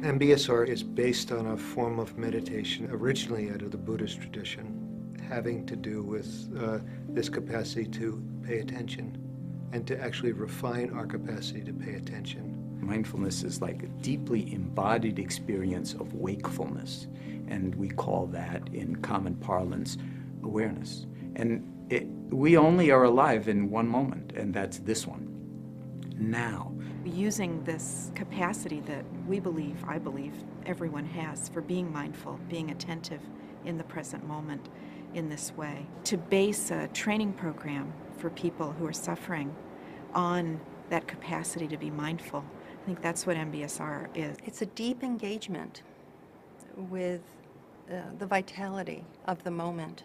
MBSR is based on a form of meditation originally out of the Buddhist tradition, having to do with this capacity to pay attention and to actually refine our capacity to pay attention. Mindfulness is like a deeply embodied experience of wakefulness, and we call that, in common parlance, awareness. And we only are alive in one moment, and that's this one, now. Using this capacity that I believe, everyone has for being mindful, being attentive in the present moment in this way. To base a training program for people who are suffering on that capacity to be mindful, I think that's what MBSR is. It's a deep engagement with the vitality of the moment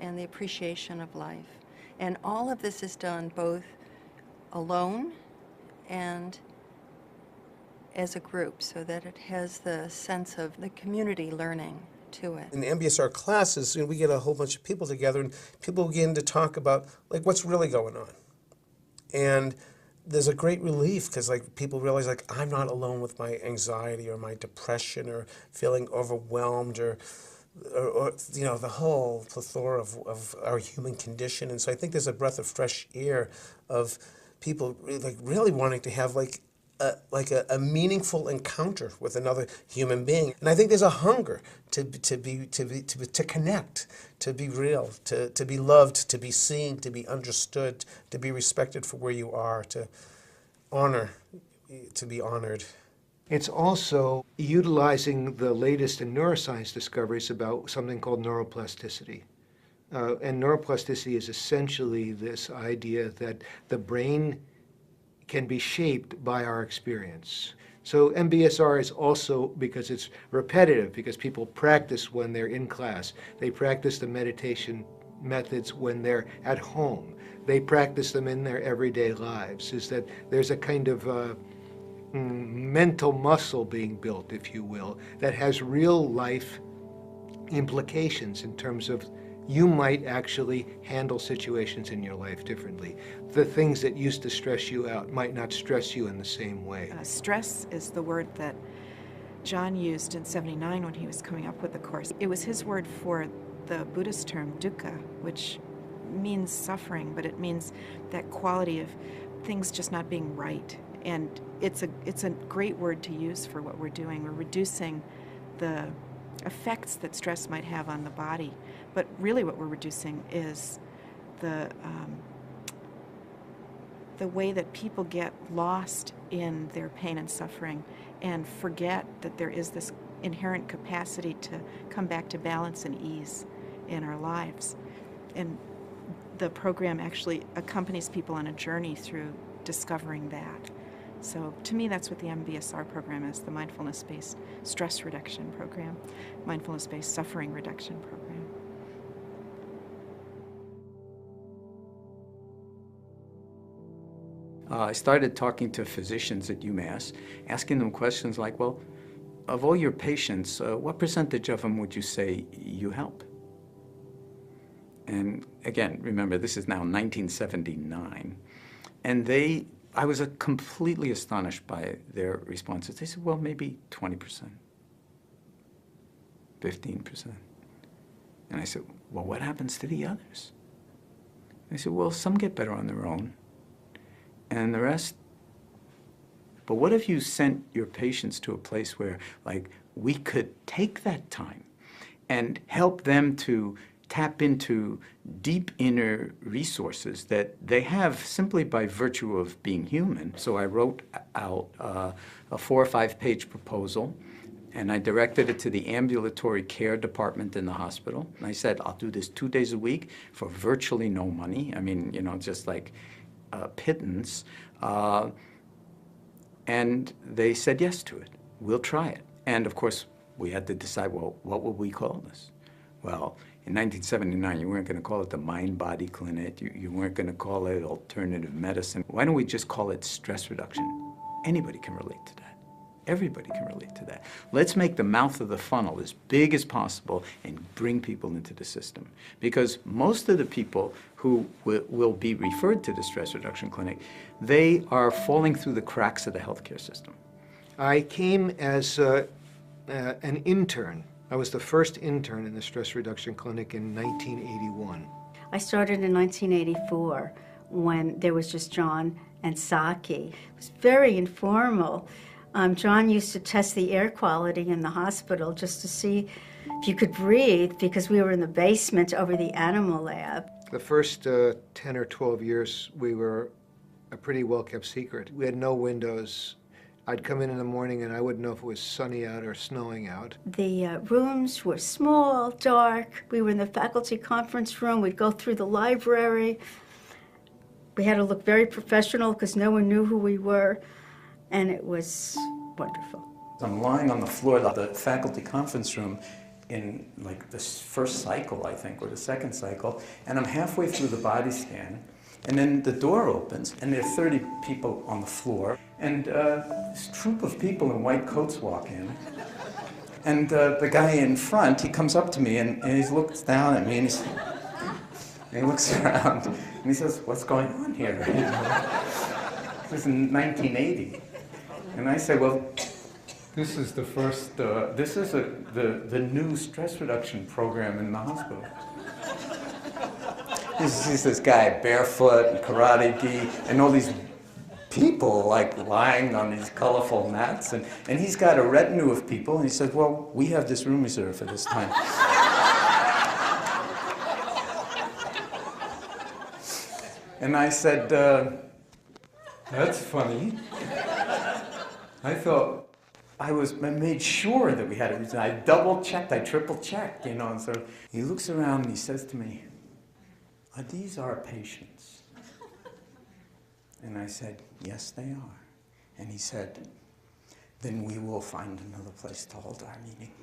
and the appreciation of life. And all of this is done both alone and as a group, so that it has the sense of the community learning to it. In the MBSR classes, we get a whole bunch of people together, and people begin to talk about like what's really going on. And there's a great relief because people realize I'm not alone with my anxiety or my depression or feeling overwhelmed or the whole plethora of our human condition. And so I think there's a breath of fresh air of people really wanting to have a meaningful encounter with another human being. And I think there's a hunger to connect, to be real, to be loved, to be seen, to be understood, to be respected for where you are, to be honored. It's also utilizing the latest in neuroscience discoveries about something called neuroplasticity. And neuroplasticity is essentially this idea that the brain can be shaped by our experience. So MBSR is also, because it's repetitive, because people practice when they're in class. They practice the meditation methods when they're at home. They practice them in their everyday lives, is that there's a kind of mental muscle being built, if you will, that has real life implications in terms of you might actually handle situations in your life differently. The things that used to stress you out might not stress you in the same way. Stress is the word that John used in '79 when he was coming up with the course. It was his word for the Buddhist term dukkha, which means suffering, but it means that quality of things just not being right. And it's a great word to use for what we're doing. We're reducing the effects that stress might have on the body. But really what we're reducing is the way that people get lost in their pain and suffering and forget that there is this inherent capacity to come back to balance and ease in our lives. And the program actually accompanies people on a journey through discovering that. So to me, that's what the MBSR program is, the mindfulness-based stress reduction program, mindfulness-based suffering reduction program. I started talking to physicians at UMass, asking them questions like, well, of all your patients, what percentage of them would you say you help? And again, remember, this is now 1979. And I was completely astonished by their responses. They said, well, maybe 20%, 15%. And I said, well, what happens to the others? They said, well, some get better on their own, and the rest. But what if you sent your patients to a place where, we could take that time and help them to tap into deep inner resources that they have simply by virtue of being human. So I wrote out a 4 or 5 page proposal, and I directed it to the ambulatory care department in the hospital. And I said, I'll do this 2 days a week for virtually no money. I mean, just like pittance. And they said yes to it. We'll try it. And of course, we had to decide, well, what would we call this? Well, in 1979, you weren't going to call it the Mind-Body Clinic. You weren't going to call it alternative medicine. Why don't we just call it stress reduction? Anybody can relate to that. Everybody can relate to that. Let's make the mouth of the funnel as big as possible and bring people into the system. Because most of the people who will be referred to the stress reduction clinic, they are falling through the cracks of the healthcare system. I came as an intern. I was the first intern in the stress reduction clinic in 1981. I started in 1984 when there was just John and Saki. It was very informal. John used to test the air quality in the hospital just to see if you could breathe, because we were in the basement over the animal lab. The first 10 or 12 years, we were a pretty well-kept secret. We had no windows. I'd come in the morning and I wouldn't know if it was sunny out or snowing out. The rooms were small, dark. We were in the faculty conference room. We'd go through the library. We had to look very professional because no one knew who we were, and it was wonderful. I'm lying on the floor of the faculty conference room in like the first cycle, I think, or the second cycle, and I'm halfway through the body scan, and then the door opens, and there are 30 people on the floor, and this troop of people in white coats walk in, and the guy in front, he comes up to me, and he looks down at me, and he looks around, and he says, "What's going on here?" This is in 1980. And I say, "Well, this is the first, this is the new stress reduction program in the hospital." He's this guy barefoot and karate gi, and all these people like lying on these colorful mats, and he's got a retinue of people, and he says, "Well, we have this room reserved for this time." And I said, "That's funny." I thought, I made sure that we had it. I double-checked, I triple-checked, you know, and so he looks around and he says to me, "Are these our patients?" And I said, "Yes, they are." And he said, "Then we will find another place to hold our meeting."